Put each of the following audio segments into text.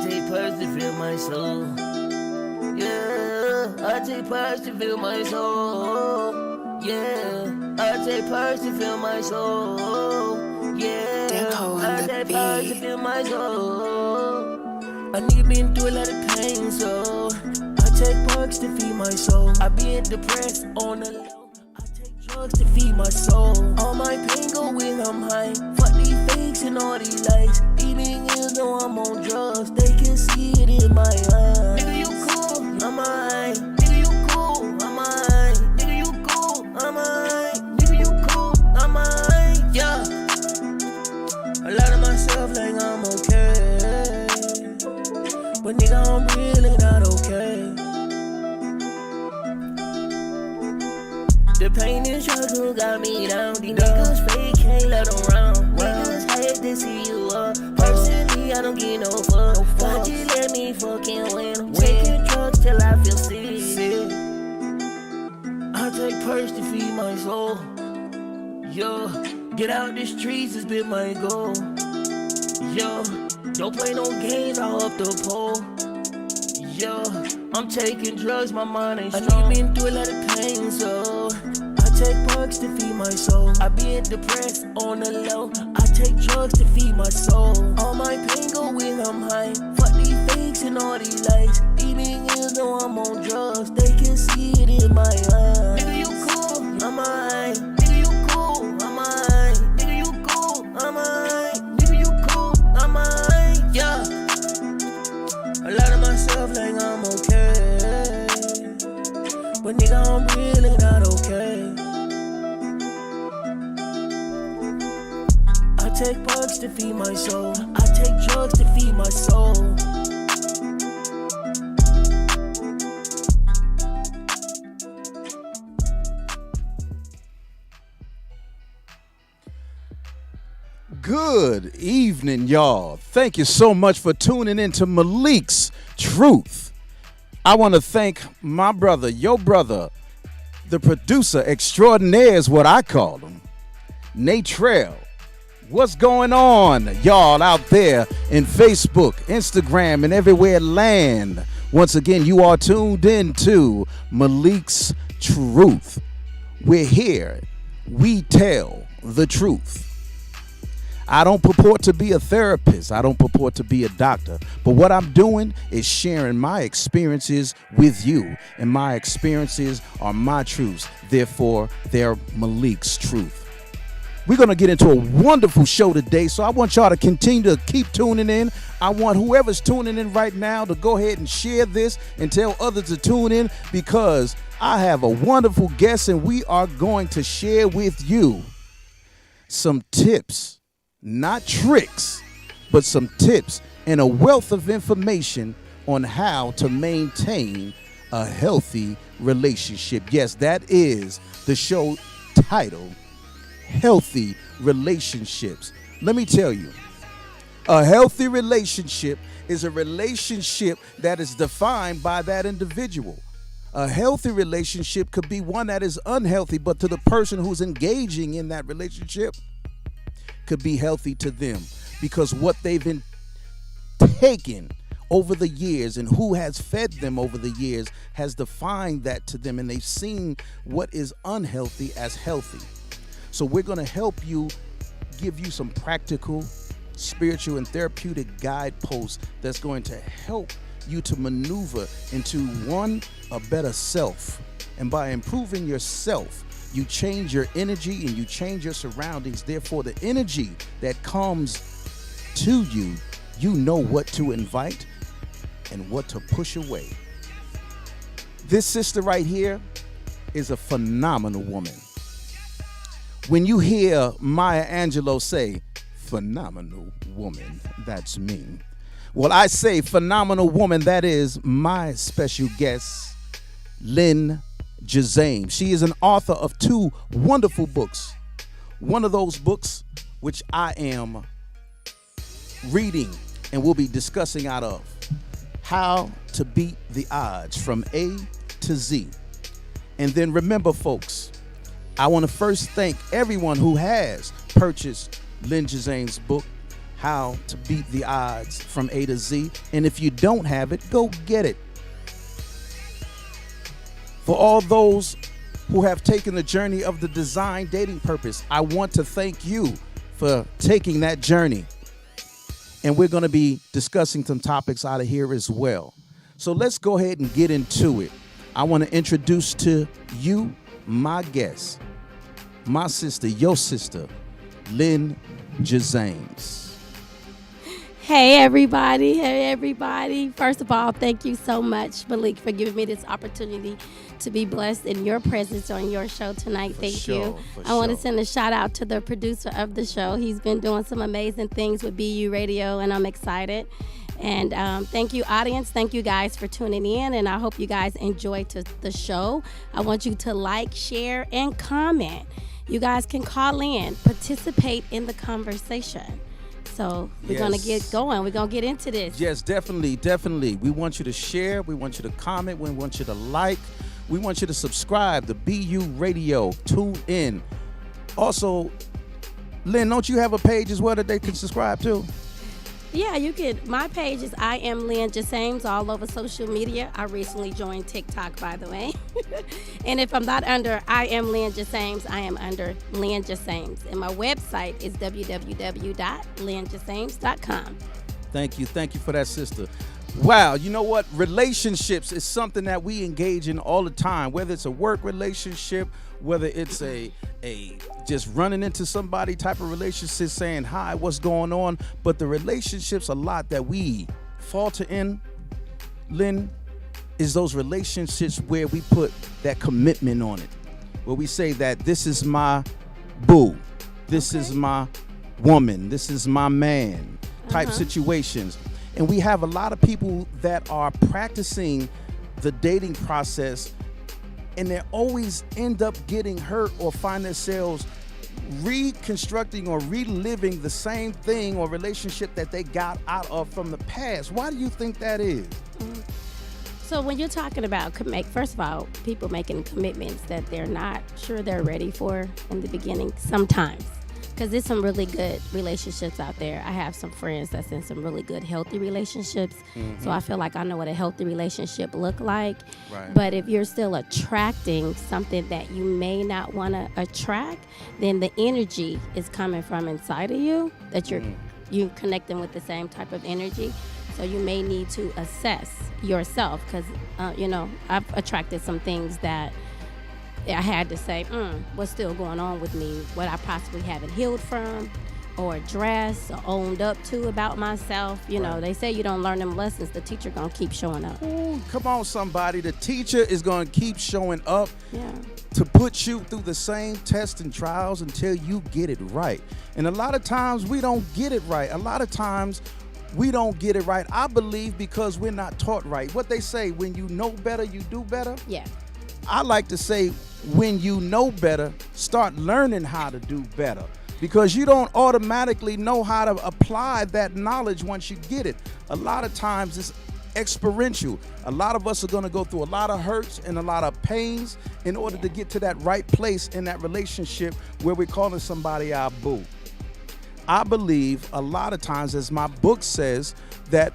take parts to feel my soul. Yeah, I take parts to feel my soul. Yeah, I take parts to feel my soul. Yeah, I take parts to feel my soul. A nigga been through a lot of pain, so I take parts to feed my soul. I been depressed on the low. I take drugs to feed my soul. All my pain go when I'm high. Fuck these fakes and all these lies. Even you know I'm on drugs, they can see it in my eyes. Nigga, you cool, I'm alright. Nigga, you cool, I'm alright. Nigga, you cool, I'm alright. Nigga, you cool, I'm alright. Yeah. I lie to myself like I'm okay, but nigga, I'm really not okay. The pain and struggle got me down. These niggas fake, can't let them round. Niggas hate to see you up. Personally, I don't get no fuck. Why'd you let me fucking win? I'm taking drugs till I feel sick. I take perks to feed my soul. Yo, get out the streets, it's been my goal. Yo, don't play no games, I'll up the pole. Yo, I'm taking drugs, my mind ain't strong. I been through a lot of pain, so I take perks to feed my soul. I been depressed on the low. I take drugs to feed my soul. All my pain go when I'm high. Fuck these fakes and all these lies. Even you know I'm on drugs, they can see it in my eyes. Nigga, you cool, I'm alright. Nigga, you cool, I'm alright. Nigga, you cool, I'm alright. Nigga, you cool, I'm alright. Yeah. I lie to myself like I'm okay, but nigga, I'm really not okay. I take perks to feed my soul. I take drugs to feed my soul. Good evening, y'all. Thank you so much for tuning in to Malik's Truth. I want to thank my brother, your brother, the producer extraordinaire is what I call him, Nate Trail. What's going on, y'all out there in Facebook, Instagram, and everywhere land? Once again, you are tuned in to Malik's Truth. We're here. We tell the truth. I don't purport to be a therapist. I don't purport to be a doctor. But what I'm doing is sharing my experiences with you. And my experiences are my truths. Therefore, they're Malik's truth. We're going to get into a wonderful show today. So I want y'all to continue to keep tuning in. I want whoever's tuning in right now to go ahead and share this and tell others to tune in, because I have a wonderful guest and we are going to share with you some tips. Not tricks, but some tips and a wealth of information on how to maintain a healthy relationship. Yes, that is the show title, Healthy Relationships. Let me tell you, a healthy relationship is a relationship that is defined by that individual. A healthy relationship could be one that is unhealthy, but to the person who's engaging in that relationship, could be healthy to them, because what they've been taken over the years and who has fed them over the years has defined that to them, and they've seen what is unhealthy as healthy. So we're going to help you, give you some practical, spiritual, and therapeutic guideposts that's going to help you to maneuver into a better self. And by improving yourself, you change your energy and you change your surroundings. Therefore, the energy that comes to you, you know what to invite and what to push away. This sister right here is a phenomenal woman. When you hear Maya Angelou say, phenomenal woman, that's me. Well, I say phenomenal woman, that is my special guest, Lynn Jazame. She is an author of 2 wonderful books. One of those books, which I am reading and will be discussing out of, How to Beat the Odds from A to Z. And then remember, folks, I want to first thank everyone who has purchased Lynn Jazame's book, how to beat the odds from A to Z. And if you don't have it, go get it. For all those who have taken the journey of the design dating purpose, I want to thank you for taking that journey. And we're going to be discussing some topics out of here as well. So let's go ahead and get into it. I want to introduce to you my guest, my sister, your sister, Lynn James. Hey everybody. First of all, thank you so much, Malik, for giving me this opportunity to be blessed in your presence on your show tonight. Thank you. I want to send a shout out to the producer of the show. He's been doing some amazing things with BU Radio, and I'm excited. And thank you, audience. Thank you guys for tuning in, and I hope you guys enjoy the show. I want you to like, share, and comment. You guys can call in, participate in the conversation. So we're going to get going. We're going to get into this. Yes, definitely. We want you to share. We want you to comment. We want you to like. We want you to subscribe to BU Radio. Tune in. Also, Lynn, don't you have a page as well that they can subscribe to? Yeah, you can. My page is I am Lynn James all over social media. I recently joined TikTok, by the way. And if I'm not under I am Lynn James, I am under Lynn James. And my website is www.lynnjames.com. Thank you for that, sister. Wow, you know what? Relationships is something that we engage in all the time, whether it's a work relationship, whether it's a just running into somebody type of relationship, saying hi, what's going on. But the relationships a lot that we falter in, Lynn, is those relationships where we put that commitment on it, where we say that this is my boo, this is my woman, this is my man type situations. And we have a lot of people that are practicing the dating process, and they always end up getting hurt or find themselves reconstructing or reliving the same thing or relationship that they got out of from the past. Why do you think that is? So when you're talking about first of all, people making commitments that they're not sure they're ready for in the beginning sometimes. Because there's some really good relationships out there. I have some friends that's in some really good, healthy relationships. So I feel like I know what a healthy relationship look like. Right. But if you're still attracting something that you may not want to attract, then the energy is coming from inside of you, that you're connecting with the same type of energy. So you may need to assess yourself because, I've attracted some things that I had to say, what's still going on with me, what I possibly haven't healed from or addressed or owned up to about myself. You know, they say you don't learn them lessons, the teacher going to keep showing up. Ooh, come on, somebody. The teacher is going to keep showing up Yeah. to put you through the same tests and trials until you get it right. And a lot of times we don't get it right. A lot of times we don't get it right, I believe, because we're not taught right. What they say, when you know better, you do better. Yeah. I like to say, when you know better, start learning how to do better, because you don't automatically know how to apply that knowledge once you get it. A lot of times it's experiential. A lot of us are going to go through a lot of hurts and a lot of pains in order to get to that right place in that relationship where we're calling somebody our boo. I believe a lot of times, as my book says, that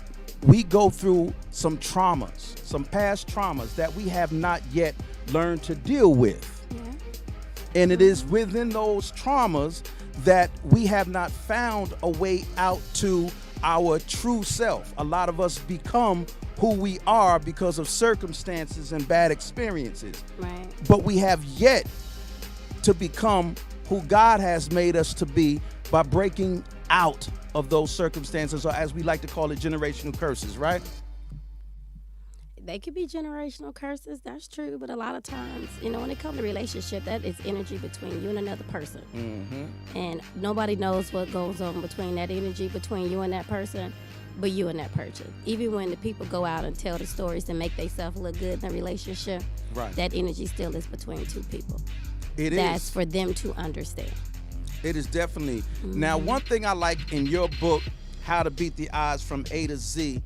we go through some traumas, some past traumas that we have not yet learned to deal with. Yeah. And it is within those traumas that we have not found a way out to our true self. A lot of us become who we are because of circumstances and bad experiences. Right. But we have yet to become who God has made us to be by breaking out of those circumstances, or as we like to call it, generational curses, right? They could be generational curses, that's true, but a lot of times, when it comes to relationship, that is energy between you and another person. And nobody knows what goes on between that energy between you and that person, but you and that person. Even when the people go out and tell the stories and make themselves look good in a relationship, Right. that energy still is between two people. It That's is. for them to understand. It is definitely. Now, one thing I like in your book, How to Beat the Odds from A to Z,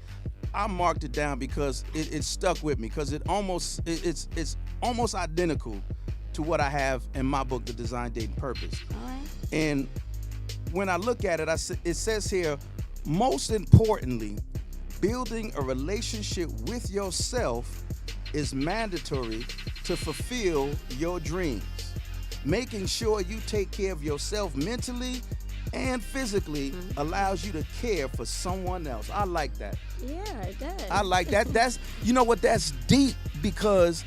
I marked it down because it stuck with me, because it's almost identical to what I have in my book, The Design, Dating, Purpose. All right. And when I look at it, it says here, most importantly, building a relationship with yourself is mandatory to fulfill your dreams. Making sure you take care of yourself mentally and physically allows you to care for someone else. I like that. Yeah, it does. I like that. That's, you know what, that's deep because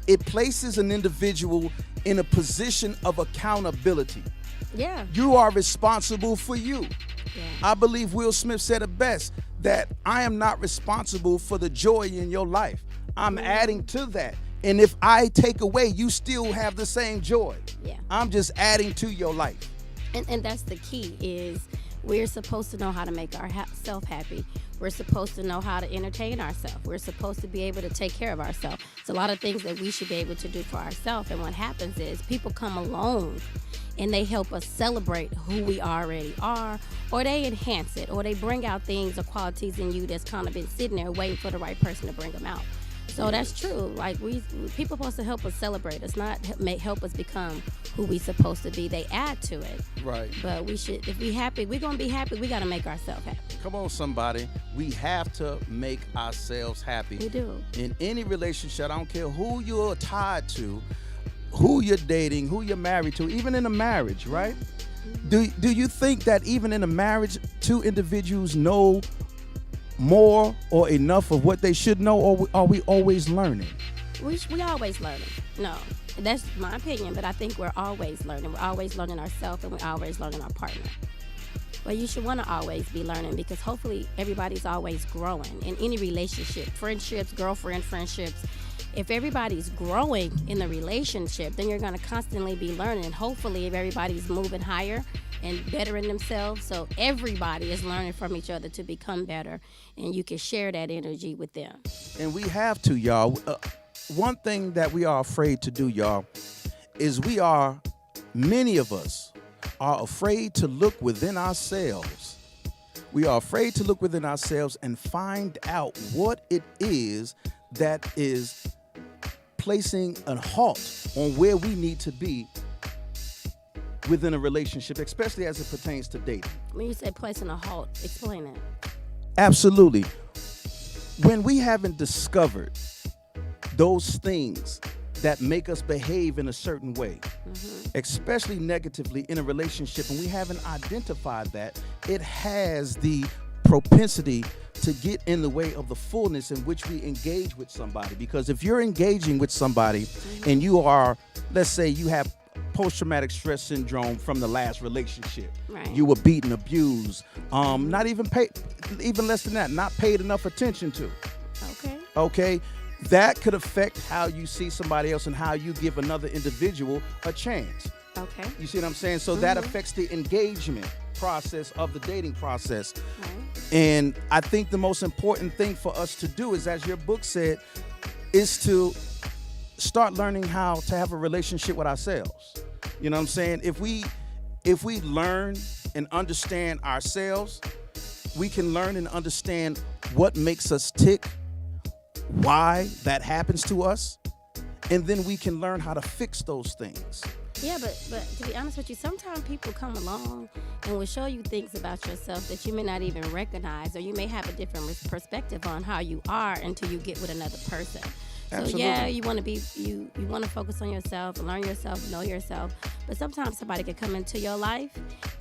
it places an individual in a position of accountability. Yeah. You are responsible for you. Yeah. I believe Will Smith said it best, that I am not responsible for the joy in your life. I'm adding to that. And if I take away, you still have the same joy. Yeah. I'm just adding to your life. And that's the key, is we're supposed to know how to make ourselves happy. We're supposed to know how to entertain ourselves. We're supposed to be able to take care of ourselves. It's a lot of things that we should be able to do for ourselves. And what happens is people come along and they help us celebrate who we already are, or they enhance it, or they bring out things or qualities in you that's kind of been sitting there waiting for the right person to bring them out. So that's true. Like people supposed to help us celebrate us, not help us become who we supposed to be. They add to it. Right. But we should, if we happy, we're gonna be happy. We gotta make ourselves happy. Come on, somebody. We have to make ourselves happy. We do. In any relationship, I don't care who you're tied to, who you're dating, who you're married to, even in a marriage, right? Do you think that even in a marriage, two individuals know more or enough of what they should know, or are we always learning? We always learning. No, that's my opinion, but I think we're always learning. We're always learning ourselves, and we're always learning our partner. Well, you should want to always be learning, because hopefully everybody's always growing in any relationship, friendships, girlfriend friendships. If everybody's growing in the relationship, then you're going to constantly be learning. Hopefully, if everybody's moving higher and bettering themselves, so everybody is learning from each other to become better, and you can share that energy with them. And we have to, y'all. One thing that we are afraid to do, y'all, is many of us are afraid to look within ourselves. We are afraid to look within ourselves and find out what it is that is placing a halt on where we need to be within a relationship, especially as it pertains to dating. When you say placing a halt, explain that. Absolutely. When we haven't discovered those things that make us behave in a certain way, especially negatively in a relationship, and we haven't identified that, it has the propensity to get in the way of the fullness in which we engage with somebody. Because if you're engaging with somebody and you are, let's say you have post-traumatic stress syndrome from the last relationship, Right. you were beaten, abused, not even paid, even less than that, not paid enough attention to. Okay, that could affect how you see somebody else and how you give another individual a chance. Okay. You see what I'm saying? So that affects the engagement process of the dating process. Right. And I think the most important thing for us to do is, as your book said, is to start learning how to have a relationship with ourselves. You know what I'm saying? If we learn and understand ourselves, we can learn and understand what makes us tick, why that happens to us, and then we can learn how to fix those things. Yeah, but to be honest with you, sometimes people come along and will show you things about yourself that you may not even recognize, or you may have a different perspective on how you are until you get with another person. Absolutely. So yeah, you want to be you want to focus on yourself, learn yourself, know yourself. But sometimes somebody can come into your life,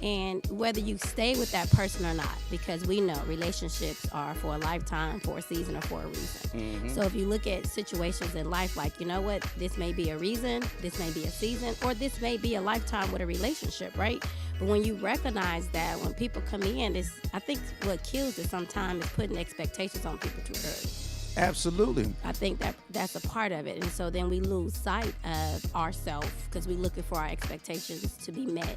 and whether you stay with that person or not, because we know relationships are for a lifetime, for a season, or for a reason. So if you look at situations in life, like, you know what, this may be a reason, this may be a season, or this may be a lifetime with a relationship, right? But when you recognize that, when people come in, I think what kills it sometimes is putting expectations on people too early. Absolutely. I think that's a part of it. And so then we lose sight of ourselves because we're looking for our expectations to be met.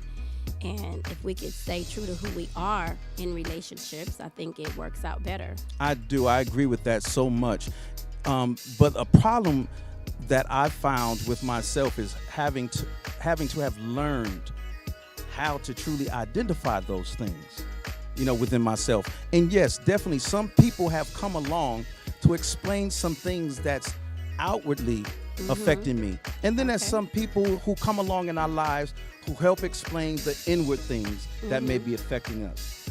And if we could stay true to who we are in relationships, I think it works out better. I do. I agree with that so much. But a problem that I found with myself is having to have learned how to truly identify those things, within myself. And yes, definitely some people have come along to explain some things that's outwardly affecting me. And then there's Okay. some people who come along in our lives who help explain the inward things that may be affecting us.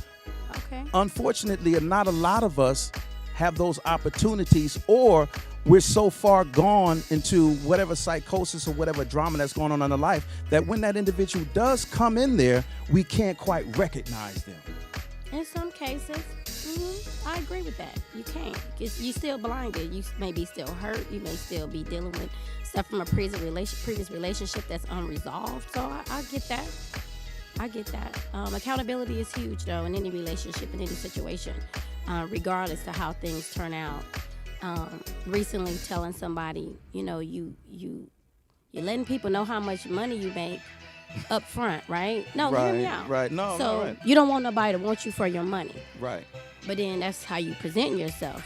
Okay. Unfortunately, not a lot of us have those opportunities, or we're so far gone into whatever psychosis or whatever drama that's going on in our life that when that individual does come in there, we can't quite recognize them. In some cases, I agree with that. You can't. You still blinded. You may be still hurt. You may still be dealing with stuff from a previous relationship that's unresolved. So I get that. I get that. Accountability is huge, though, in any relationship, in any situation, regardless to how things turn out. Recently telling somebody, you're letting people know how much money you make up front, right? No, hear me out. Right. No, So right. you don't want nobody to want you for your money. Right. But then that's how you present yourself,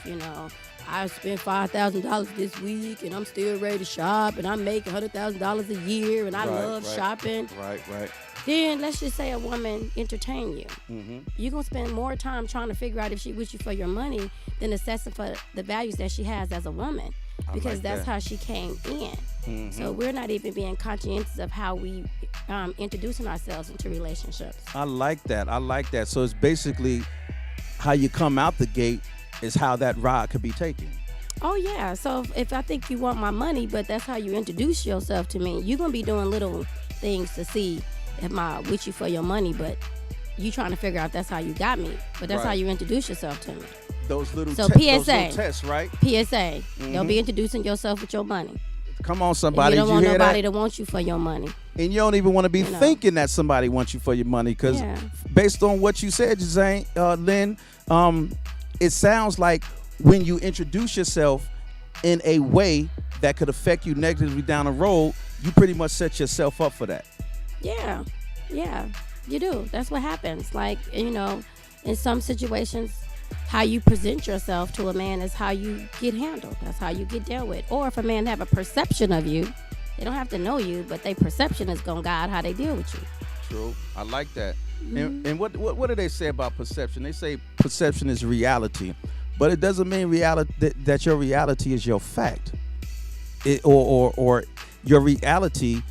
I spent $5,000 this week and I'm still ready to shop and I make $100,000 a year and I love shopping. Right. Then let's just say a woman entertain you. You're going to spend more time trying to figure out if she with you for your money than assessing for the values that she has as a woman. Because that's how she came in. So we're not even being conscientious of how we introducing ourselves into relationships. I like that. So it's basically how you come out the gate is how that ride could be taken. Oh, yeah. So if I think you want my money, but that's how you introduce yourself to me, you're going to be doing little things to see if I'm with you for your money, but you trying to figure out that's how you got me. But that's how you introduce yourself to me. Those little So those PSA. little tests, right? PSA. Don't be introducing yourself with your money. Come on, And somebody. you don't Did want hear nobody that? to want you for your money. And you don't even want to be thinking that somebody wants you for your money, because based on what you said, Lynn, it sounds like when you introduce yourself in a way that could affect you negatively down the road, you pretty much set yourself up for that. Yeah, you do. That's what happens. Like, in some situations, how you present yourself to a man is how you get handled. That's how you get dealt with. Or if a man have a perception of you, they don't have to know you, but their perception is going to guide how they deal with you. True. I like that. And what do they say about perception? They say perception is reality, but it doesn't mean reality that your reality is your fact. Or your reality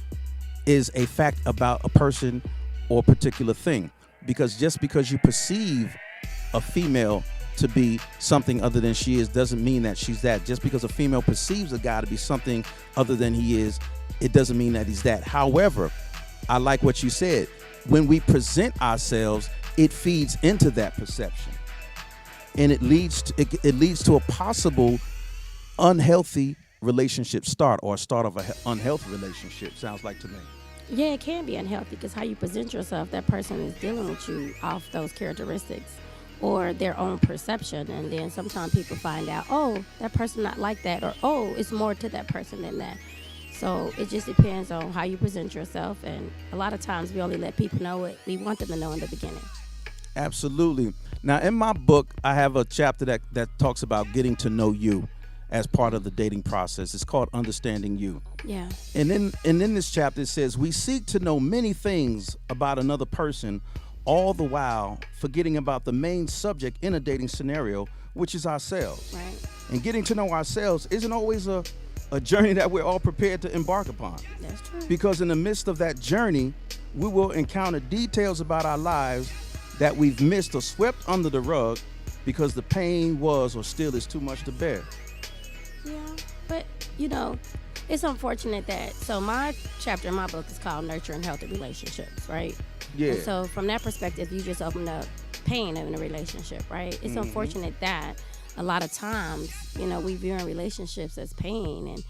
is a fact about a person or a particular thing. Because just because you perceive a female to be something other than she is doesn't mean that she's that. Just because a female perceives a guy to be something other than he is, it doesn't mean that he's that. However, I like what you said. When we present ourselves, it feeds into that perception, and it leads to a possible unhealthy relationship start, or a start of an unhealthy relationship. Sounds like to me. Yeah, it can be unhealthy because how you present yourself, that person is dealing with you off those characteristics or their own perception. And then sometimes people find out, oh, that person not like that, or oh, it's more to that person than that. So it just depends on how you present yourself. And a lot of times we only let people know what we want them to know in the beginning. Absolutely. Now, in my book, I have a chapter that talks about getting to know you as part of the dating process. It's called Understanding You. Yeah. And in this chapter, it says, we seek to know many things about another person, all the while forgetting about the main subject in a dating scenario, which is ourselves. Right. And getting to know ourselves isn't always a journey that we're all prepared to embark upon. That's true. Because in the midst of that journey, we will encounter details about our lives that we've missed or swept under the rug because the pain was or still is too much to bear. Yeah, but it's unfortunate that, so my chapter in my book is called Nurturing Healthy Relationships, right? Yeah. And so from that perspective, you just opened up pain in a relationship, right? It's unfortunate that a lot of times, we view in relationships as pain, and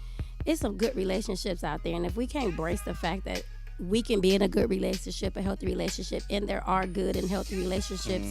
it's some good relationships out there. And if we can't embrace the fact that we can be in a good relationship, a healthy relationship, and there are good and healthy relationships,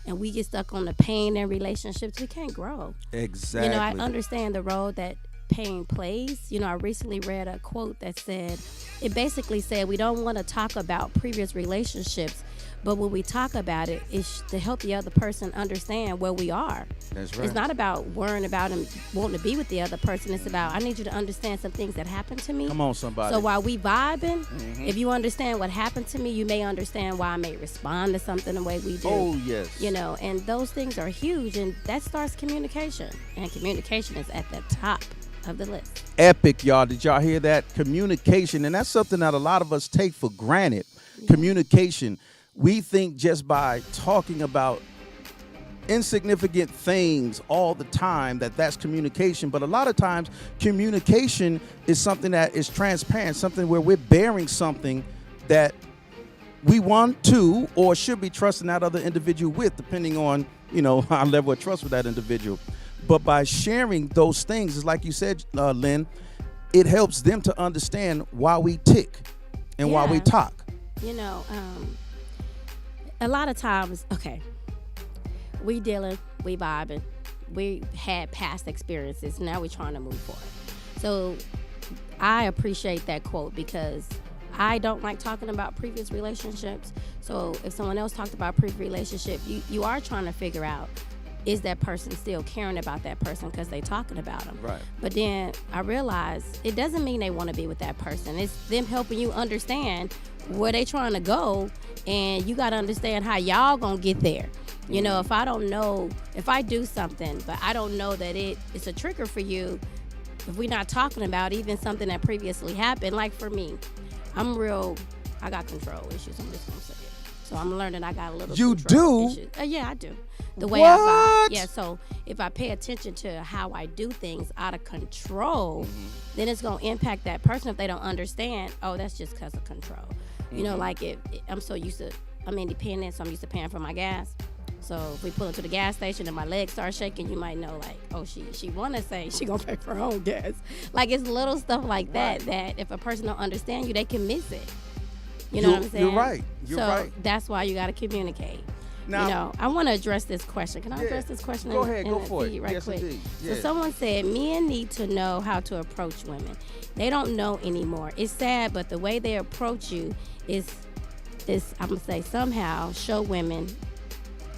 and we get stuck on the pain in relationships, we can't grow. Exactly. I understand the role that pain plays. I recently read a quote that said, it basically said, we don't want to talk about previous relationships, but when we talk about it, it's to help the other person understand where we are. That's right. It's not about worrying about and wanting to be with the other person. It's about, I need you to understand some things that happened to me. Come on, somebody. So while we vibing, if you understand what happened to me, you may understand why I may respond to something the way we do. Oh, yes. And those things are huge, and that starts communication. And communication is at the top of the list. Epic, y'all. Did y'all hear that? Communication. And that's something that a lot of us take for granted. Yeah. Communication. We think just by talking about insignificant things all the time that's communication, but a lot of times communication is something that is transparent, something where we're bearing something that we want to or should be trusting that other individual with, depending on our level of trust with that individual. But by sharing those things, it's like you said, Lynn, it helps them to understand why we tick and why we talk. A lot of times, we dealing, we vibing, we had past experiences. Now we're trying to move forward. So I appreciate that quote because I don't like talking about previous relationships. So if someone else talked about previous relationship, you are trying to figure out, is that person still caring about that person because they talking about them? Right. But then I realized it doesn't mean they want to be with that person. It's them helping you understand where they trying to go, and you got to understand how y'all gonna get there. If I don't know, if I do something, but I don't know that it's a trigger for you, if we're not talking about even something that previously happened, like for me, I got control issues, I'm just gonna say it. So I'm learning I got a little control issues. Yeah, I do. The way I vibe. Yeah, so if I pay attention to how I do things out of control, then it's gonna impact that person if they don't understand, that's just because of control. Like I'm so used to, I'm independent, so I'm used to paying for my gas. So if we pull into the gas station and my legs start shaking, you might know, she want to say she going to pay for her own gas. Like, it's little stuff like that if a person don't understand you, they can miss it. You know what I'm saying? You're right. You're right. That's why you got to communicate. Now, I want to address this question. Can I address this question? Go ahead. Go for it. Right yes, quick. Indeed. Yeah. So someone said, men need to know how to approach women. They don't know anymore. It's sad, but the way they approach you is I'm going to say, somehow show women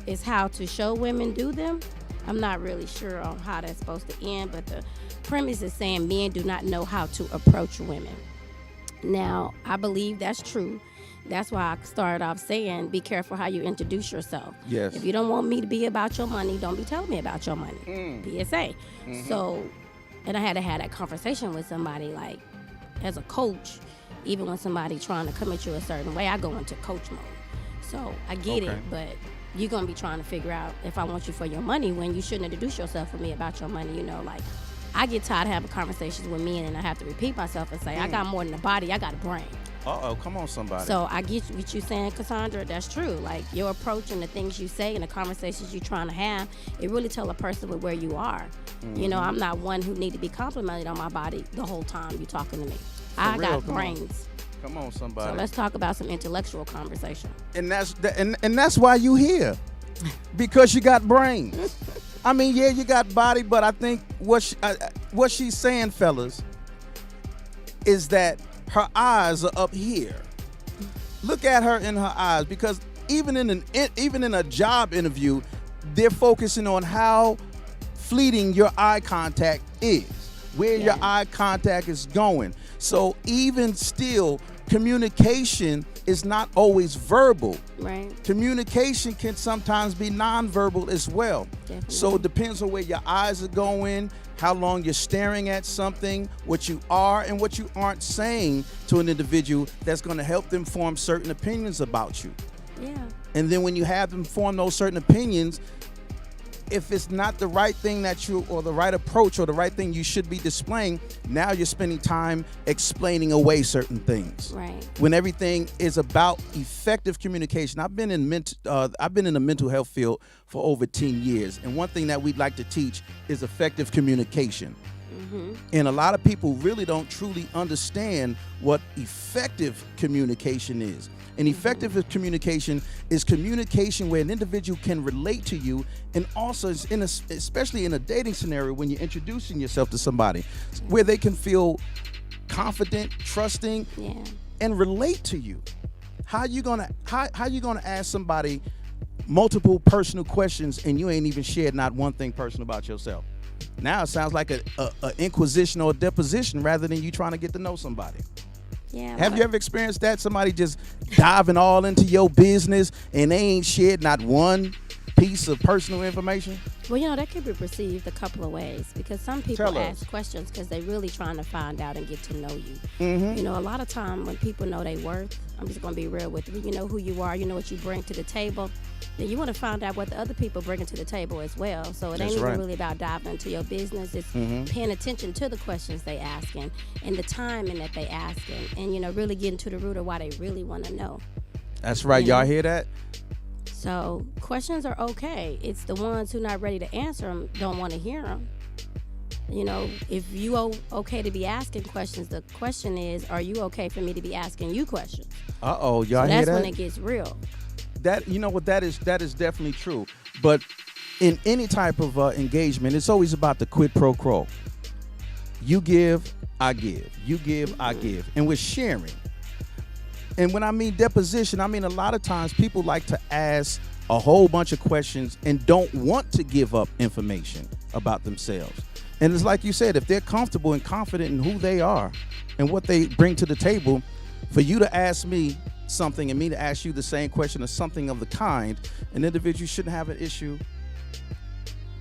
is how to show women do them. I'm not really sure on how that's supposed to end, but the premise is saying men do not know how to approach women. Now, I believe that's true. That's why I started off saying, be careful how you introduce yourself. Yes. If you don't want me to be about your money, don't be telling me about your money. PSA. So, and I had to have that conversation with somebody, like, as a coach, even when somebody trying to come at you a certain way, I go into coach mode. So, I get it, but you're going to be trying to figure out if I want you for your money when you shouldn't introduce yourself for me about your money. I get tired of having conversations with men and I have to repeat myself and say, I got more than a body, I got a brain. Come on, somebody. So I get what you're saying, Cassandra. That's true. Like, your approach and the things you say and the conversations you're trying to have, it really tell a person where you are. I'm not one who need to be complimented on my body the whole time you're talking to me. I got brains. Come on, somebody. So let's talk about some intellectual conversation. And that's why you here, because you got brains. I mean, yeah, you got body, but I think what she's saying, fellas, is that her eyes are up here. Look at her in her eyes, because even in a job interview, they're focusing on how fleeting your eye contact is, where your eye contact is going. So even still, communication is not always verbal. Right. Communication can sometimes be nonverbal as well. Definitely. So it depends on where your eyes are going, how long you're staring at something, what you are and what you aren't saying to an individual that's going to help them form certain opinions about you. Yeah. And then when you have them form those certain opinions, if it's not the right thing or the right approach or the right thing you should be displaying, now you're spending time explaining away certain things. Right. When everything is about effective communication. I've been in the mental health field for over 10 years, and one thing that we'd like to teach is effective communication. And a lot of people really don't truly understand what effective communication is. And effective communication is communication where an individual can relate to you, and also especially in a dating scenario when you're introducing yourself to somebody, where they can feel confident, trusting, and relate to you. How you gonna ask somebody multiple personal questions and you ain't even shared not one thing personal about yourself? Now it sounds like a inquisition or a deposition rather than you trying to get to know somebody. Yeah. Have you ever experienced that? Somebody just diving all into your business and they ain't shared not one piece of personal information? Well, that could be perceived a couple of ways because some people Tell us. ask questions because they're really trying to find out and get to know you. Mm-hmm. A lot of time when people know their worth, I'm just going to be real with you. You know who you are, you know what you bring to the table. Then you want to find out what the other people bringing to the table as well. So it ain't even really about diving into your business. It's paying attention to the questions they asking and the timing that they asking, and really getting to the root of why they really want to know. That's right. Y'all hear that? So questions are okay. It's the ones who not ready to answer them don't want to hear them. If you okay to be asking questions, the question is, are you okay for me to be asking you questions? Y'all hear that? That's when it gets real. That that is definitely true. But in any type of engagement, it's always about the quid pro quo. You give, I give. You give, I give. And we're sharing. And when I mean deposition, I mean a lot of times people like to ask a whole bunch of questions and don't want to give up information about themselves. And it's like you said, if they're comfortable and confident in who they are and what they bring to the table, for you to ask me something and me to ask you the same question or something of the kind, an individual shouldn't have an issue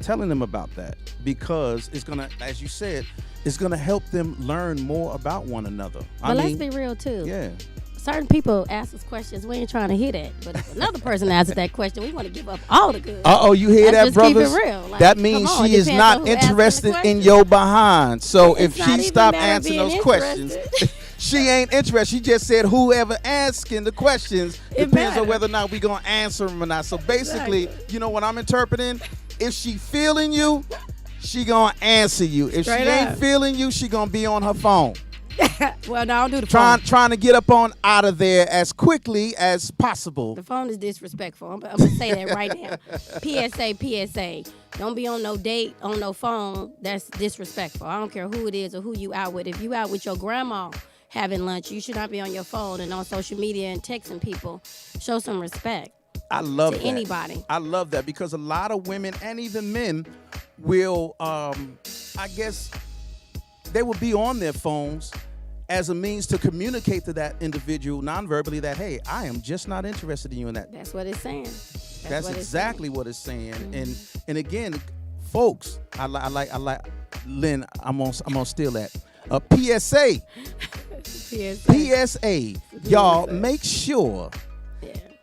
telling them about that, because it's going to, as you said, it's going to help them learn more about one another. But let's be real too. Yeah. Certain people ask us questions, we ain't trying to hear that. But if another person asks that question, we want to give up all the good. You hear that, Let's just brothers? Keep it real. Like, that means she is not interested in your behind. So if she stopped answering those questions, she ain't interested. She just said whoever asking the questions depends on whether or not we gonna answer them or not. So basically, you know what I'm interpreting? If she feeling you, she gonna answer you. If Straight she ain't up. feeling you, she gonna be on her phone. Well, no, don't do the phone. Trying to get up on out of there as quickly as possible. The phone is disrespectful. I'm going to say that right now. PSA. Don't be on no date, on no phone. That's disrespectful. I don't care who it is or who you out with. If you out with your grandma having lunch, you should not be on your phone and on social media and texting people. Show some respect. I love to that. Anybody. I love that, because a lot of women and even men will, I guess, they will be on their phones as a means to communicate to that individual non-verbally that, hey, I am just not interested in you in that. That's what it's saying. That's exactly what it's saying. Mm-hmm. And again, folks, I like Lynn. I'm gonna steal that. PSA. PSA. Y'all make sure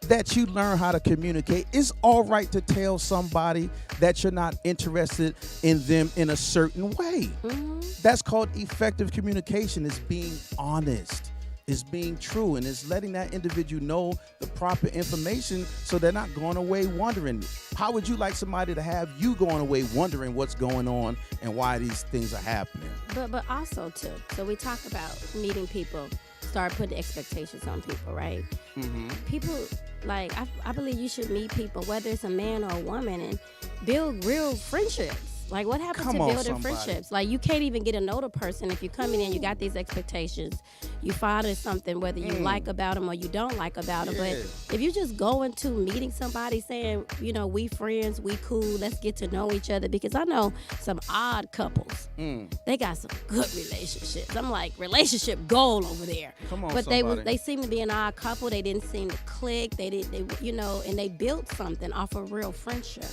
that you learn how to communicate. It's all right to tell somebody that you're not interested in them in a certain way. Mm-hmm. That's called effective communication. It's being honest. It's being true. And it's letting that individual know the proper information so they're not going away wondering. How would you like somebody to have you going away wondering what's going on and why these things are happening? But also, too, so we talk about meeting people, start putting expectations on people, right? Mm-hmm. People, I believe you should meet people, whether it's a man or a woman, and build real friendships. Like, what happened to building friendships? Like, you can't even get to know the person if you're coming in, you got these expectations. You find something, whether you like about them or you don't like about them. But if you just go into meeting somebody saying, we friends, we cool, let's get to know each other. Because I know some odd couples. They got some good relationships. I'm like, relationship goal over there. Come on, but they seem to be an odd couple. They didn't seem to click. They and they built something off of real friendship.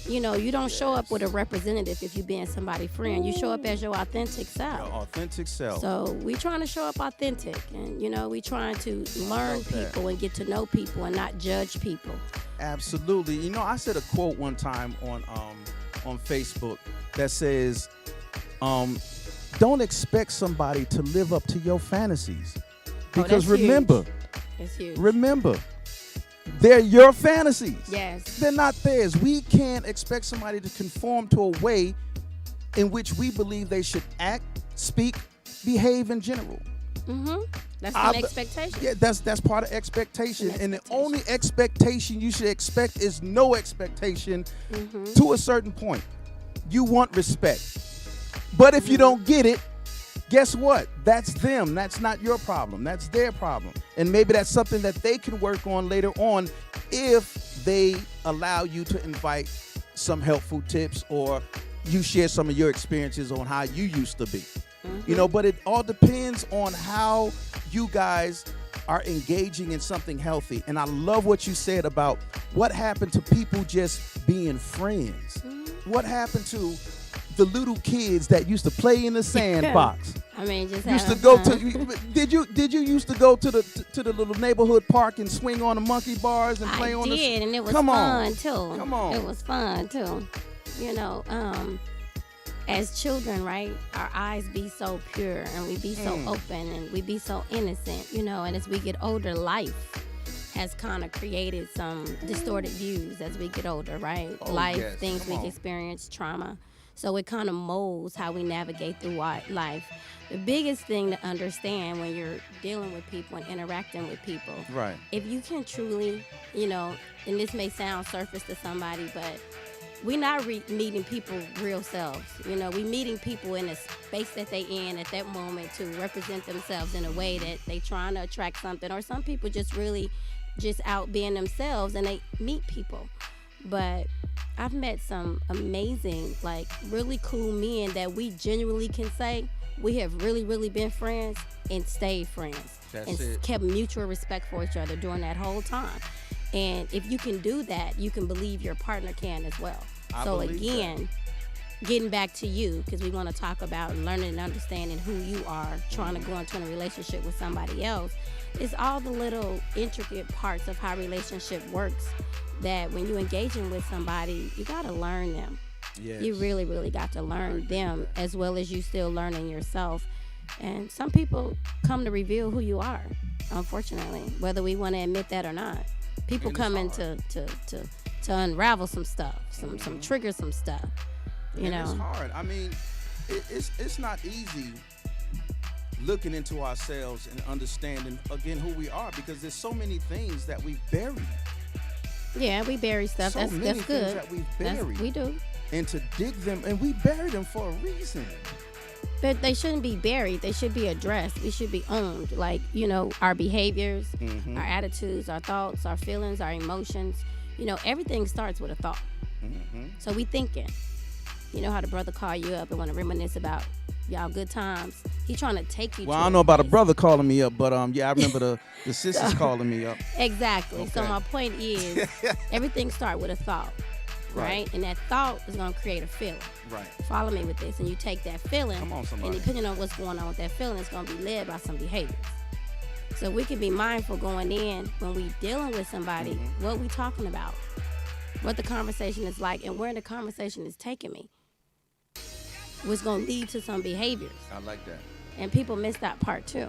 You don't show up with a representative if you're being somebody's friend. You show up as your authentic self. Your authentic self. So we trying to show up authentic, and we trying to learn people and get to know people and not judge people. Absolutely. I said a quote one time on Facebook that says, "Don't expect somebody to live up to your fantasies, because remember, that's huge. Remember." They're your fantasies. Yes. They're not theirs. We can't expect somebody to conform to a way in which we believe they should act, speak, behave in general. Mm-hmm. That's an expectation. Yeah, that's part of expectation. And the only expectation you should expect is no expectation to a certain point. You want respect. But if you don't get it, guess what? That's them. That's not your problem. That's their problem. And maybe that's something that they can work on later on if they allow you to invite some helpful tips or you share some of your experiences on how you used to be. But it all depends on how you guys are engaging in something healthy. And I love what you said about what happened to people just being friends. what happened to the little kids that used to play in the sandbox? I mean, just Used to having go fun. to. Did you used to go to the little neighborhood park and swing on the monkey bars and play I on did, and it was Come fun on. too. Come on. It was fun too. You know, as children, right? Our eyes be so pure, and we be so open, and we be so innocent. You know, and as we get older, life has kind of created some distorted views as we get older, right? Oh, Life, yes. things Come we've on. experienced, trauma. So it kind of molds how we navigate through life. The biggest thing to understand when you're dealing with people and interacting with people, Right. if you can truly, you know, and this may sound surface to somebody, but we're not meeting people real selves. You know, we meeting people in a space that they in at that moment to represent themselves in a way that they trying to attract something, or some people just really just out being themselves and they meet people. But I've met some amazing, like really cool men that we genuinely can say we have really, really been friends and stayed friends. That's and it. kept mutual respect for each other during that whole time. And if you can do that, you can believe your partner can as well. I So believe again, getting back to you, because we want to talk about learning and understanding who you are, trying to go into a relationship with somebody else. It's all the little intricate parts of how relationship works that when you're engaging with somebody, you got to learn them. Yes. You really, really got to learn them as well as you still learning yourself. And some people come to reveal who you are, unfortunately, whether we want to admit that or not. People And it's come in hard. to unravel some stuff, some trigger some stuff. You And know, it's hard. I mean, it's not easy looking into ourselves and understanding again who we are, because there's so many things that we've buried. yeah, we bury stuff. So that's many that's things good. that we've That's- buried. we do. And to dig them, and we bury them for a reason. But they shouldn't be buried. They should be addressed. We should be owned. Like, you know, our behaviors, Mm-hmm. our attitudes, our thoughts, our feelings, our emotions. You know, everything starts with a thought. Mm-hmm. So we thinking. You know how the brother call you up and want to reminisce about y'all good times. He trying to take you. Well, to I don't know about a place. brother calling me up, but yeah, I remember the sisters calling me up. Exactly. So Okay. my point is, everything start with a thought, Right. right? And that thought is gonna create a feeling. Right. Follow me with this, and you take that feeling, Come on, and somebody. depending on what's going on with that feeling, it's gonna be led by some behaviors. So we can be mindful going in when we dealing with somebody, Mm-hmm. what we talking about, what the conversation is like, and where the conversation is taking me. What's gonna lead to some behaviors, I like that. and people miss that part too.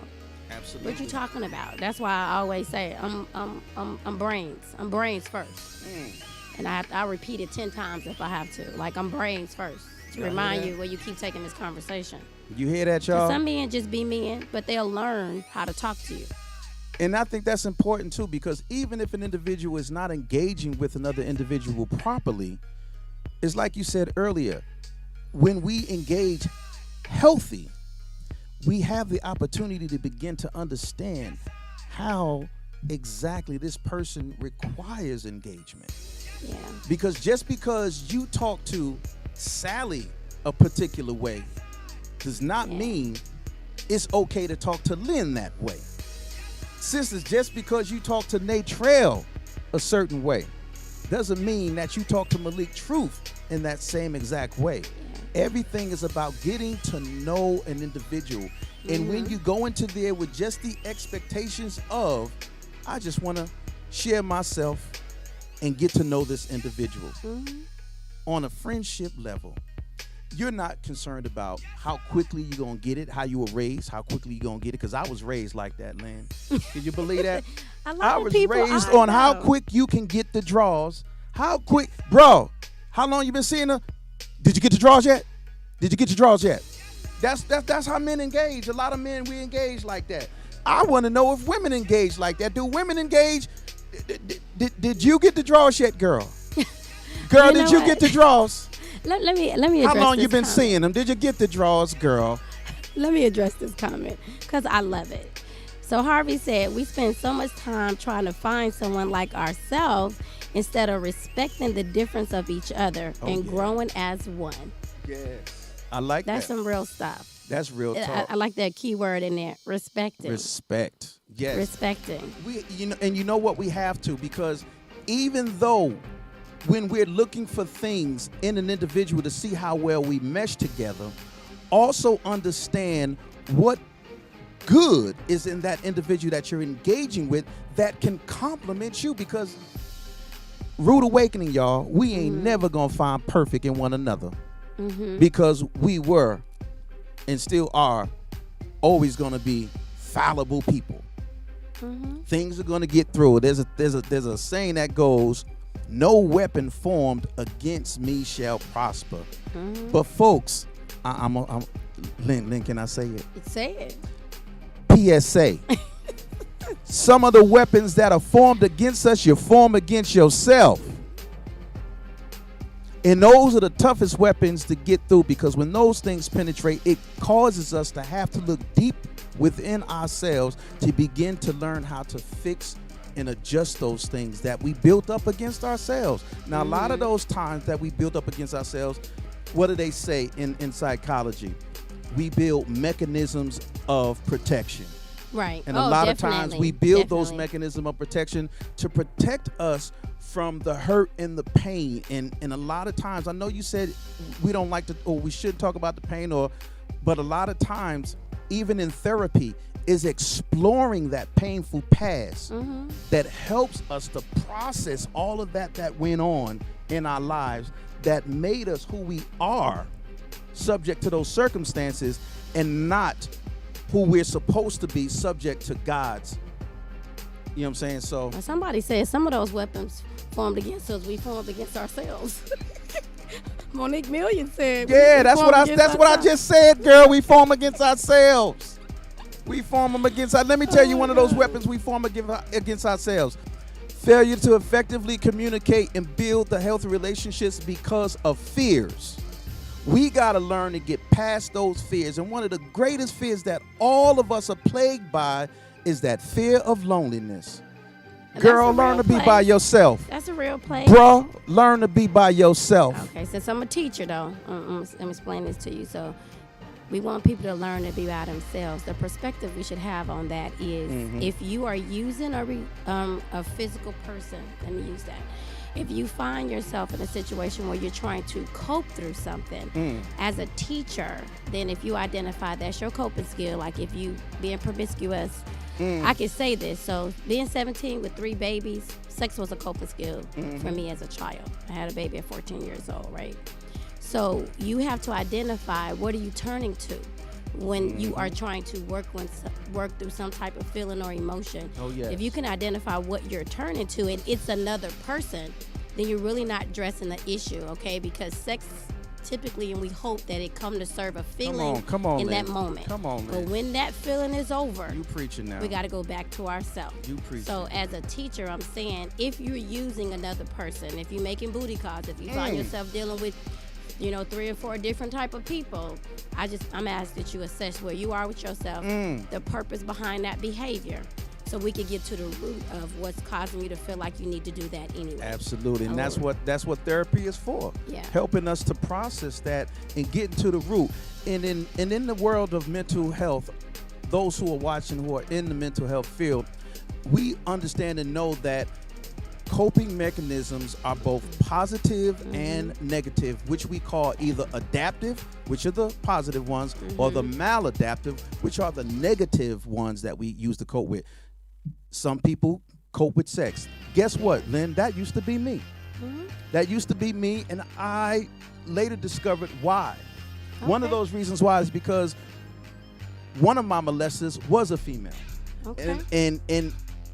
Absolutely. What you talking about? That's why I always say I'm brains. I'm brains first. And I'll repeat it 10 times if I have to. Like, I'm brains first to Y'all hear remind that? you where you keep taking this conversation. You hear that, 'Cause y'all? some men just be men, but they'll learn how to talk to you. And I think that's important too, because even if an individual is not engaging with another individual properly, it's like you said earlier, when we engage healthy, we have the opportunity to begin to understand how exactly this person requires engagement. Yeah. Because just because you talk to Sally a particular way does not Yeah. mean it's okay to talk to Lynn that way. Sisters, just because you talk to Nate Trail a certain way doesn't mean that you talk to Malik Truth in that same exact way. Everything is about getting to know an individual. And when you go into there with just the expectations of, I just want to share myself and get to know this individual on a friendship level, you're not concerned about how quickly you're going to get it, how you were raised, how quickly you're going to get it, because I was raised like that, Lynn. Can you believe that? A lot I of was people raised I on how know. quick you can get the draws. How quick, bro, how long you been seeing her? Did you get the draws yet? Did you get your draws yet? That's how men engage. A lot of men, we engage like that. I want to know if women engage like that. Do women engage? Did you get the draws yet, girl? Girl, You know did you what? get the draws? Let me address How long this you been comment. seeing them? Did you get the draws, girl? Let me address this comment because I love it. So Harvey said, we spend so much time trying to find someone like ourselves instead of respecting the difference of each other and yeah. growing as one. Yes. I like That's that. some real stuff. That's real talk. I like that key word in there, respecting. Respect. Yes. Respecting. You know what, we have to, because even though when we're looking for things in an individual to see how well we mesh together, also understand what good is in that individual that you're engaging with that can complement you. Because rude awakening, y'all, we ain't never gonna find perfect in one another, because we were and still are always gonna be fallible people. Things are gonna get through. There's a saying that goes, "No weapon formed against me shall prosper." But folks, I'm Lynn, can I say it? Say it. PSA. Some of the weapons that are formed against us, you form against yourself. And those are the toughest weapons to get through, because when those things penetrate, it causes us to have to look deep within ourselves to begin to learn how to fix and adjust those things that we built up against ourselves. Now, a lot of those times that we built up against ourselves, what do they say in psychology? We build mechanisms of protection. Right. And a lot of times we build those mechanisms of protection to protect us from the hurt and the pain. And a lot of times, I know you said we don't like to, or we shouldn't talk about the pain, but a lot of times, even in therapy, is exploring that painful past that helps us to process all of that went on in our lives that made us who we are, subject to those circumstances, and not who we're supposed to be, subject to God's. You know what I'm saying? So somebody said some of those weapons formed against us, we formed against ourselves. Monique Million said, "Yeah, that's what I just said, girl. We form against ourselves. We form them against. Let me tell you, one of those weapons we form against ourselves: failure to effectively communicate and build the healthy relationships because of fears. We got to learn to get past those fears. And one of the greatest fears that all of us are plagued by is that fear of loneliness. Girl, learn to be by yourself. That's a real place. Bruh, learn to be by yourself. Okay, since I'm a teacher, though, let me explain this to you. So we want people to learn to be by themselves. The perspective we should have on that is if you are using a physical person, let me use that. If you find yourself in a situation where you're trying to cope through something, as a teacher, then if you identify that's your coping skill, like if you being promiscuous, I can say this. So being 17 with 3 babies, sex was a coping skill for me as a child. I had a baby at 14 years old, right? So you have to identify, what are you turning to when you are trying to work through some type of feeling or emotion. Oh, yes. If you can identify what you're turning to and it's another person, then you're really not addressing the issue, okay? Because sex typically, and we hope that it come to serve a feeling come on, in Lynn. that moment. Come on, but Lynn. when that feeling is over, You preaching now. we got to go back to ourselves. You preaching. So as a teacher, I'm saying, if you're using another person, if you're making booty calls, if you find yourself dealing with 3 or 4 different type of people, I'm asking that you assess where you are with yourself, the purpose behind that behavior, so we can get to the root of what's causing you to feel like you need to do that anyway. Absolutely, and that's what therapy is for. Yeah. Helping us to process that and get to the root. And in the world of mental health, those who are watching who are in the mental health field, we understand and know that coping mechanisms are both positive and negative, which we call either adaptive, which are the positive ones, or the maladaptive, which are the negative ones that we use to cope with. Some people cope with sex. Guess what, Lynn? That used to be me. That used to be me, and I later discovered why. Okay. One of those reasons why is because one of my molesters was a female. Okay.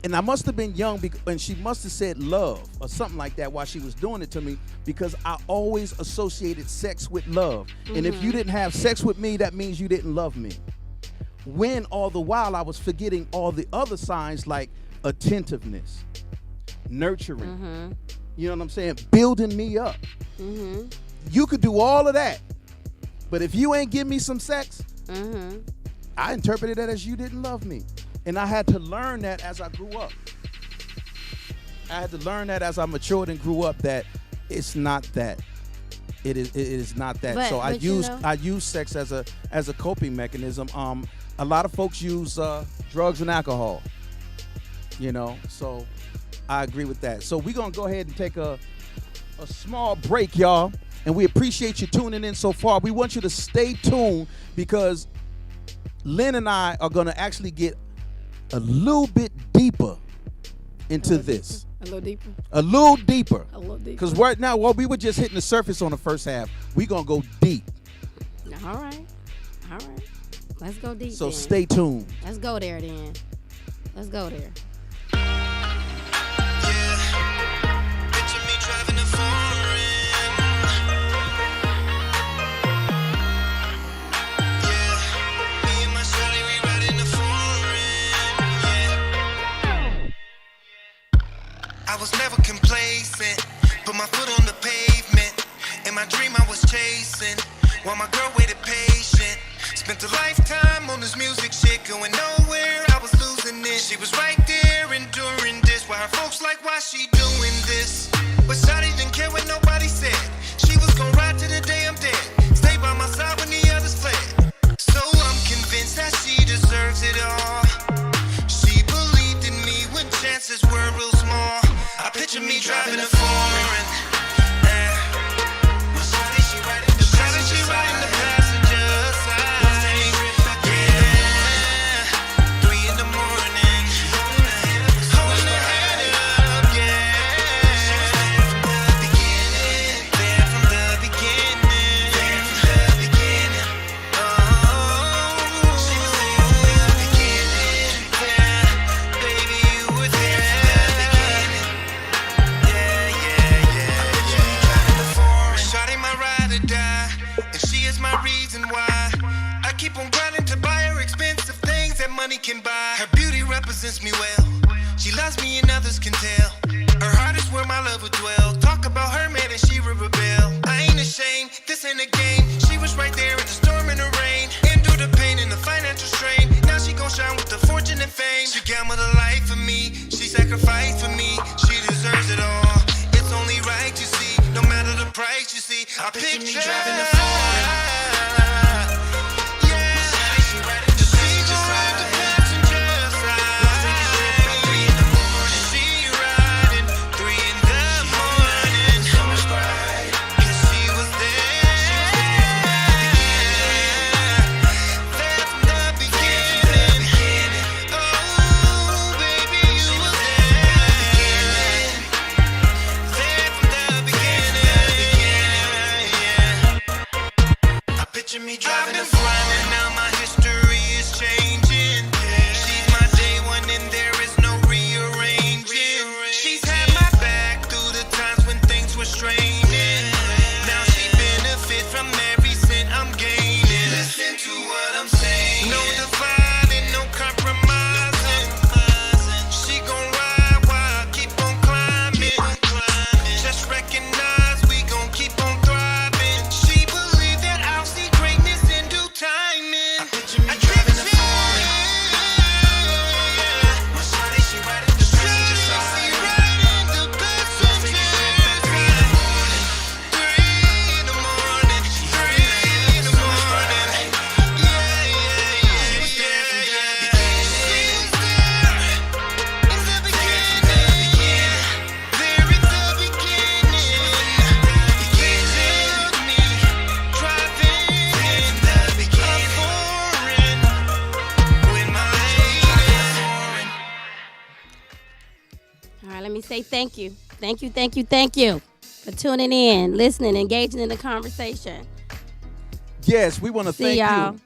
And I must have been young, and she must have said love or something like that while she was doing it to me, because I always associated sex with love. And if you didn't have sex with me, that means you didn't love me. When all the while I was forgetting all the other signs like attentiveness, nurturing, you know what I'm saying, building me up. You could do all of that, but if you ain't give me some sex, I interpreted that as you didn't love me. And I had to learn that as I grew up. I had to learn that as I matured and grew up, that it's not that. It is not that. So I use sex as a coping mechanism. A lot of folks use drugs and alcohol. So I agree with that. So we're gonna go ahead and take a a small break, y'all, and we appreciate you tuning in so far. We want you to stay tuned because Lynn and I are going to actually get a little bit deeper into this. A little deeper. A little deeper. A little deeper. Because right now, while we were just hitting the surface on the first half, we're going to go deep. All right. Let's go deep. So then. stay tuned. Let's go there then. Let's go there. I was never complacent, put my foot on the pavement. In my dream I was chasing, while my girl waited patient. Spent a lifetime on this music shit, going nowhere, I was losing it. She was right there enduring this, while her folks like, why she doing this? But Shawty didn't care what nobody said. She was gonna ride to the day I'm dead, stay by my side when the others fled. So I'm convinced that she deserves it all. She believed in me when chances were real small. I picture me driving a foreign. Shawty, she riding the passenger side. Yeah, 3 in the morning, holding her head up. Yeah, there from the beginning. Oh, she was there from the beginning. Yeah, baby, you were there from the beginning. Shawty my ride or die, and she is my reason why I keep on grinding to buy her expensive things that money can buy. Her beauty represents me well. She loves me and others can tell. Her heart is where my love would dwell. Talk about her man and she would rebel. I ain't ashamed, this ain't a game. She was right there in the storm and the rain. Endure the pain and the financial strain. Now she gon' shine with the fortune and fame. She gambled her life for me, she sacrificed for me. She deserves it all. It's only right, you see, no matter the price, you see. I picture me driving a foreign. Picture me driving a foreign, now my history is changing. She's my day one and there is no rearranging. She's had my back through the times when things were straining. Now she benefit from every cent I'm gaining. Listen to what I'm saying. No dividing, no compromising. She gon' ride while I keep on climbing. Just recognize we gon' keep on thriving. She believed that I'll see greatness in due timing. I picture me driving a foreign. My shawty, she riding the passenger side. She riding the passenger side. 3 in the morning, 3 in the morning. Yeah. She was there from the beginning. She was there in the beginning. There in the beginning. He took me driving a foreign with my lady. All right, let me say thank you. Thank you for tuning in, listening, engaging in the conversation. Yes, we want to See thank y'all. you.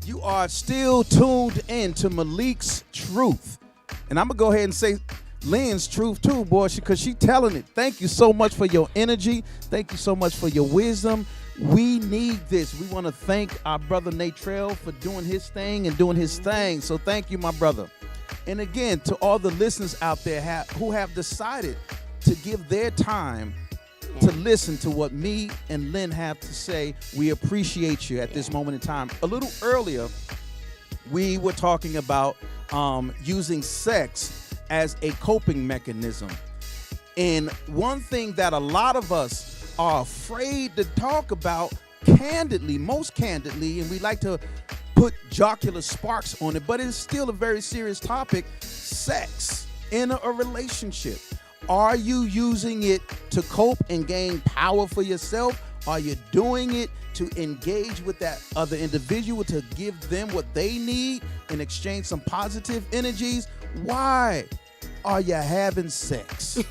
You are still tuned in to Malik's Truth. And I'm going to go ahead and say Lynn's truth too, boy, because she telling it. Thank you so much for your energy. Thank you so much for your wisdom. We need this. We want to thank our brother Nate Trail for doing his thing and doing his thing. So thank you, my brother. And again, to all the listeners out there who have decided to give their time to listen to what me and Lynn have to say, we appreciate you at this moment in time. A little earlier, we were talking about using sex as a coping mechanism. And one thing that a lot of us are afraid to talk about candidly, most candidly, and we like to put jocular sparks on it, but it's still a very serious topic, sex in a relationship. Are you using it to cope and gain power for yourself? Are you doing it to engage with that other individual to give them what they need and exchange some positive energies? Why are you having sex?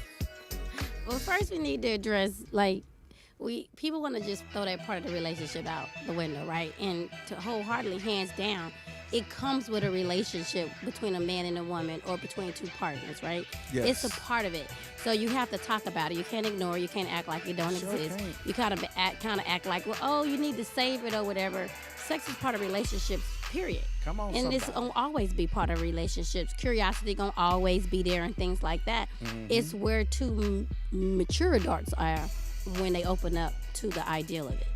Well, first we need to address, like, people want to just throw that part of the relationship out the window, right? And to wholeheartedly, hands down, it comes with a relationship between a man and a woman or between two partners, right? Yes. It's a part of it. So you have to talk about it. You can't ignore it. You can't act like it don't exist. can't. You kind of act like, well, oh, you need to save it or whatever. Sex is part of relationships, period. Come on, and it's gonna always be part of relationships. Curiosity gonna always be there and things like that. It's where two mature adults are when they open up to the ideal of it.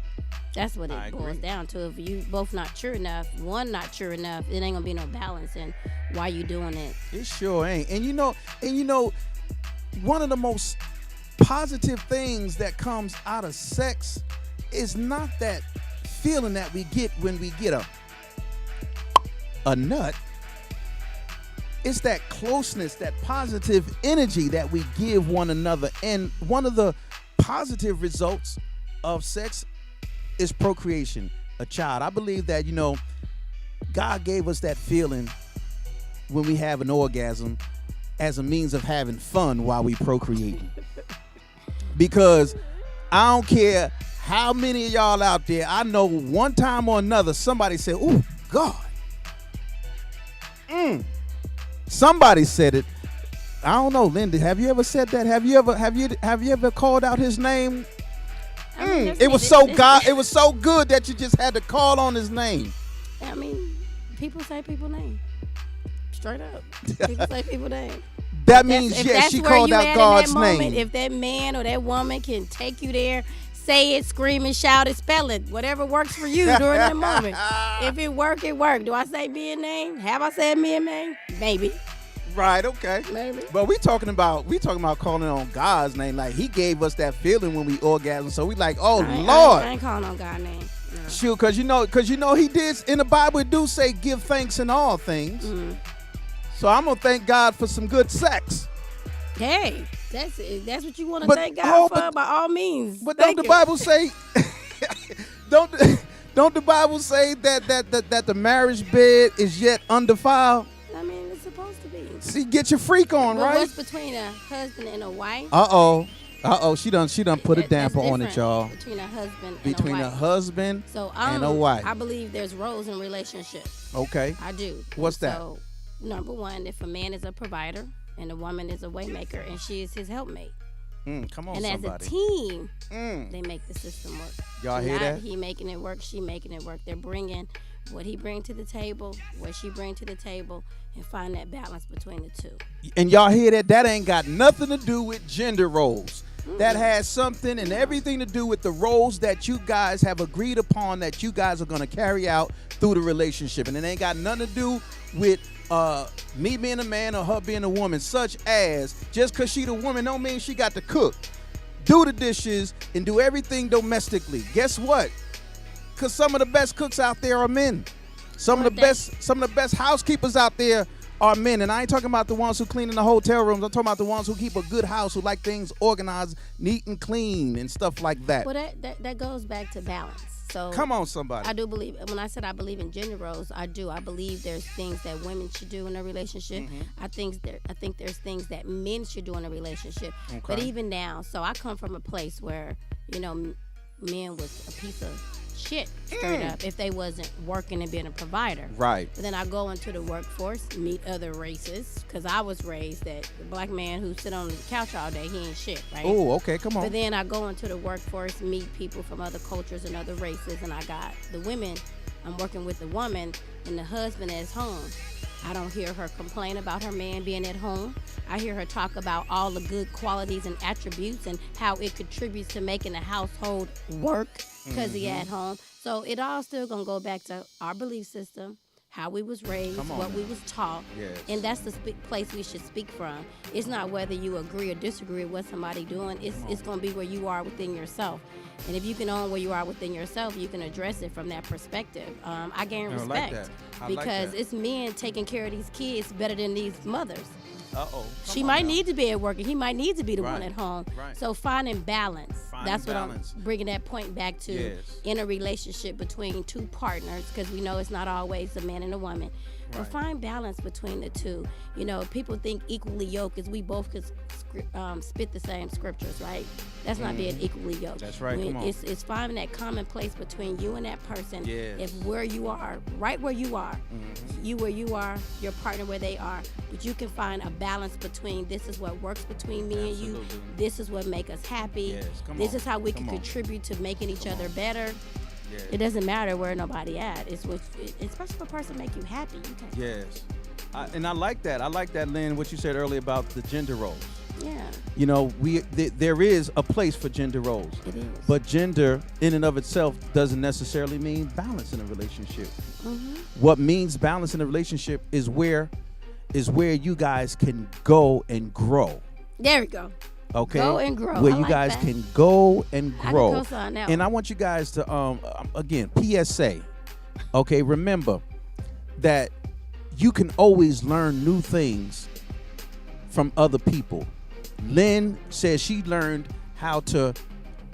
That's what it boils down to. If you both not sure enough, one not sure enough, it ain't gonna be no balance in why you doing it. It sure ain't. And you know, one of the most positive things that comes out of sex is not that feeling that we get when we get a nut. It's that closeness, that positive energy that we give one another. And one of the positive results of sex is procreation, a child. I believe that, God gave us that feeling when we have an orgasm as a means of having fun while we procreate. Because I don't care how many of y'all out there, I know one time or another somebody said, "Oh God." Somebody said it. I don't know, Linda. Have you ever said that? Have you ever called out his name? It was so good that you just had to call on his name. I mean, people say people's name. Straight up. People say people's name. That means, she called out God's name. If that man or that woman can take you there, say it, scream it, shout it, spell it, whatever works for you during that moment. If it work, it work. Do I say me a name? Have I said me a name? Maybe. Right, okay. Maybe. But we talking about calling on God's name. Like, he gave us that feeling when we orgasm. So we like, oh Lord. I ain't calling on God's name. No. Shoot, cause you know he did in the Bible. It do say give thanks in all things. So I'm gonna thank God for some good sex. Hey, that's it. That's what you want to thank God for, by all means. But don't the Bible say? don't the Bible say that the marriage bed is yet undefiled? I mean, it's supposed to be. See, get your freak on, but right? What's between a husband and a wife? Uh-oh, she done put a damper on it, y'all. Between a husband and a wife. I believe there's roles in relationships. Okay. I do. What's that? So, number one, if a man is a provider and a woman is a waymaker and she is his helpmate. Come on, and somebody. as a team, they make the system work. Y'all hear that? He making it work, she making it work. They're bringing what he bring to the table, what she bring to the table, and find that balance between the two. And y'all hear that? That ain't got nothing to do with gender roles. That has something and everything to do with the roles that you guys have agreed upon that you guys are going to carry out through the relationship. And it ain't got nothing to do with me being a man or her being a woman, such as just because she the woman don't mean she got to cook, do the dishes, and do everything domestically. Guess what? Because some of the best cooks out there are men. Some of the best housekeepers out there are men. And I ain't talking about the ones who clean in the hotel rooms. I'm talking about the ones who keep a good house, who like things organized, neat and clean and stuff like that. Well, that goes back to balance. So come on, somebody. I do believe, when I said I believe in gender roles, I do. I believe there's things that women should do in a relationship. I think there's things that men should do in a relationship. Okay. But even now, so I come from a place where, men was a piece of shit straight up if they wasn't working and being a provider. Right. But then I go into the workforce, meet other races, because I was raised that the black man who sit on the couch all day, he ain't shit, right? Oh, okay, come on. But then I go into the workforce, meet people from other cultures and other races, and I got the women. I'm working with the woman and the husband at home. I don't hear her complain about her man being at home. I hear her talk about all the good qualities and attributes and how it contributes to making the household work because he at home. So it all still gonna go back to our belief system, how we was raised, what we was taught, and that's the place we should speak from. It's not whether you agree or disagree with what somebody doing. It's gonna be where you are within yourself. And if you can own where you are within yourself, you can address it from that perspective. I gain respect because it's men taking care of these kids better than these mothers. She might need to be at work, and he might need to be the one at home. Right. So finding balance. That's what balance. I'm bringing that point back to. Yes. In a relationship between two partners, because we know it's not always a man and a woman. But find balance between the two. You know, people think equally yoked is we both could spit the same scriptures, right? That's not being equally yoked. That's right. Come on. It's finding that common place between you and that person. Yes. If where you are, right where you are, you where you are, your partner where they are, but you can find a balance between this is what works between me and you. This is what make us happy. Yes. This is how we can contribute to making each other better. Yes. It doesn't matter where nobody at. It's what, especially if a person make you happy. You can. Yes. And I like that. I like that, Lynn, what you said earlier about the gender roles. Yeah. You know, there is a place for gender roles. It is. But gender in and of itself doesn't necessarily mean balance in a relationship. What means balance in a relationship is where you guys can go and grow. There we go. Okay, go and grow. Where I you like guys that. can go and grow. I can co-sign that and one. I want you guys to again, PSA. Okay, remember that you can always learn new things from other people. Lynn says she learned how to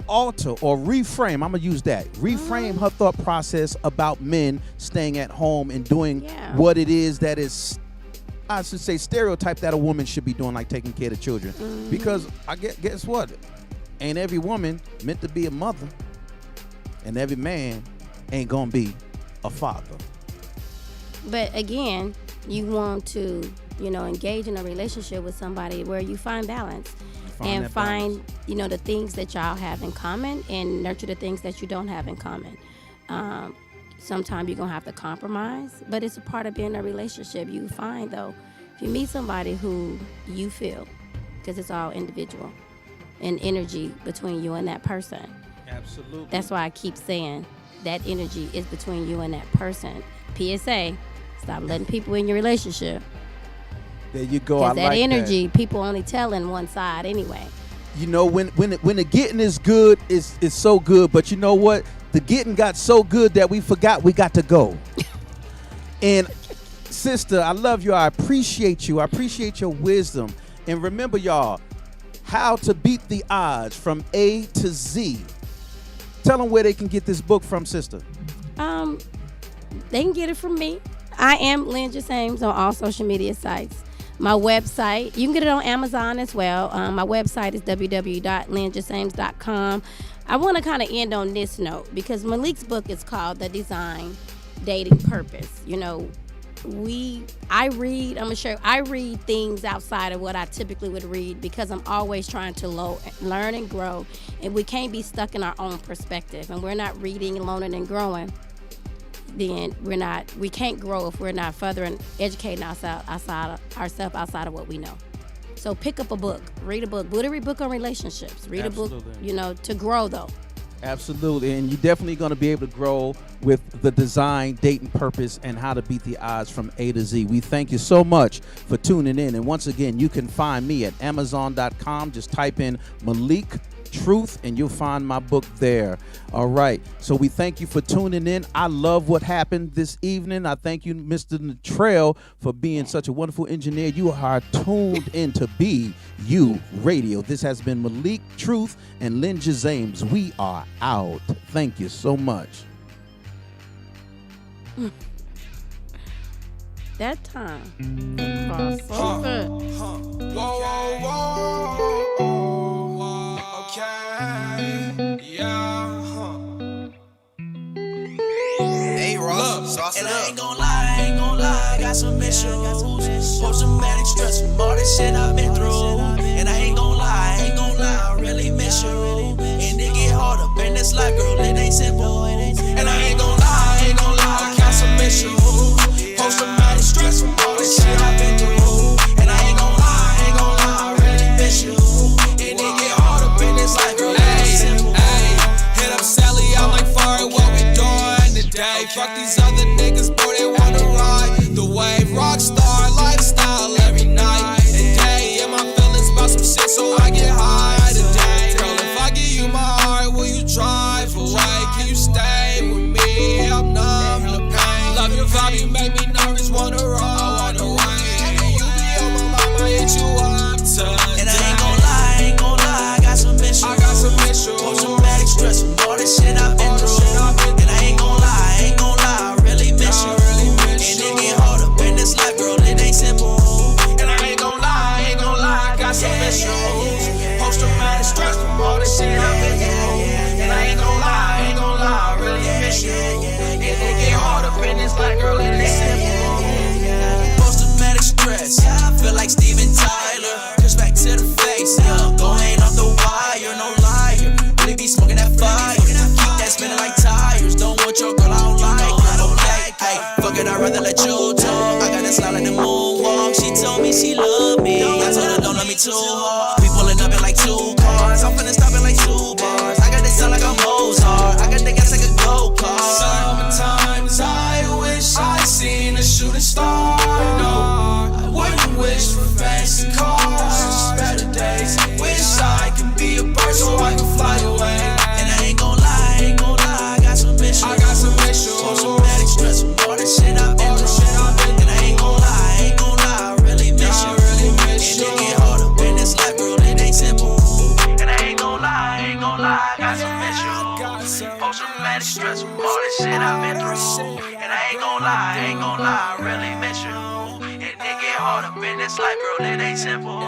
alter or reframe. I'm gonna use that. Reframe her thought process about men staying at home and doing what it is that is, I should say, stereotype that a woman should be doing, like taking care of children. Because guess what? Ain't every woman meant to be a mother, and every man ain't gonna be a father. But again, you want to, engage in a relationship with somebody where you find balance. And find, the things that y'all have in common and nurture the things that you don't have in common. Sometimes you're going to have to compromise, but it's a part of being in a relationship. You find, though, if you meet somebody who you feel, because it's all individual, and energy between you and that person. Absolutely. That's why I keep saying that energy is between you and that person. PSA, stop letting people in your relationship. There you go. Because that energy, people only telling one side anyway. You know, when the getting is good, it's so good. But you know what? The getting got so good that we forgot we got to go. And sister, I love you. I appreciate you. I appreciate your wisdom. And remember, y'all, how to beat the odds from A to Z. Tell them where they can get this book from, sister. They can get it from me. I am Lynn James on all social media sites. My website, you can get it on Amazon as well. My website is www.lynnjames.com. I want to kind of end on this note because Malik's book is called The Design Dating Purpose. I read things outside of what I typically would read because I'm always trying to learn and grow, and we can't be stuck in our own perspective. And we're not reading, learning, and growing. Then we can't grow if we're not furthering educating ourselves outside of what we know. So pick up a book, read a book, read a book on relationships, read Absolutely. a book, to grow though. Absolutely, and you're definitely going to be able to grow with the design, dating purpose, and how to beat the odds from A to Z. We thank you so much for tuning in, and once again, you can find me at Amazon.com. Just type in Malik Truth and you'll find my book there. All right, so we thank you for tuning in. I love what happened this evening. I thank you, Mr. Natrell, for being such a wonderful engineer. You are tuned in to BU Radio. This has been Malik Truth and Lynn James. We are out. Thank you so much. That time. So good. Hey, Ross, and I ain't gon' lie, I got some issues. Post-traumatic stress from all this shit I've been through. And I ain't gon' lie, I really miss you. And it get harder, and it's like, girl, it ain't simple. And I ain't gon' lie, I got some issues. Post-traumatic stress from all this shit I've been through. And I ain't gon' lie, I really miss you. And it get harder, and it's like, girl, it ain't simple. Hit up Sally, I'm like, fire, what we doing today? Fuck these other niggas, boy, they wanna ride the wave. Rockstar lifestyle every night and day. she love me. I told her don't love me too hard. We pulling up in like 2 cars. I'm finna stop in like 2 bars. I got this sound like a Mozart. I got the gas like a go-kart. Sometimes I wish I seen a shooting star. No, I wouldn't wish for fancy cars. Just better days. Wish I could be a bird so I can fly away. And I ain't gon' lie, I got some issues. I got some issues. On some medic stress, some more than shit I've been through. And I ain't gon' lie, I really miss you. And it get harder when it's like, girl, it ain't simple. And I ain't gon' lie, I got some issues. On some medic stress, some more than shit I've been through. And I ain't gon' lie, I really miss you. And it get harder when it's like, girl, it ain't simple.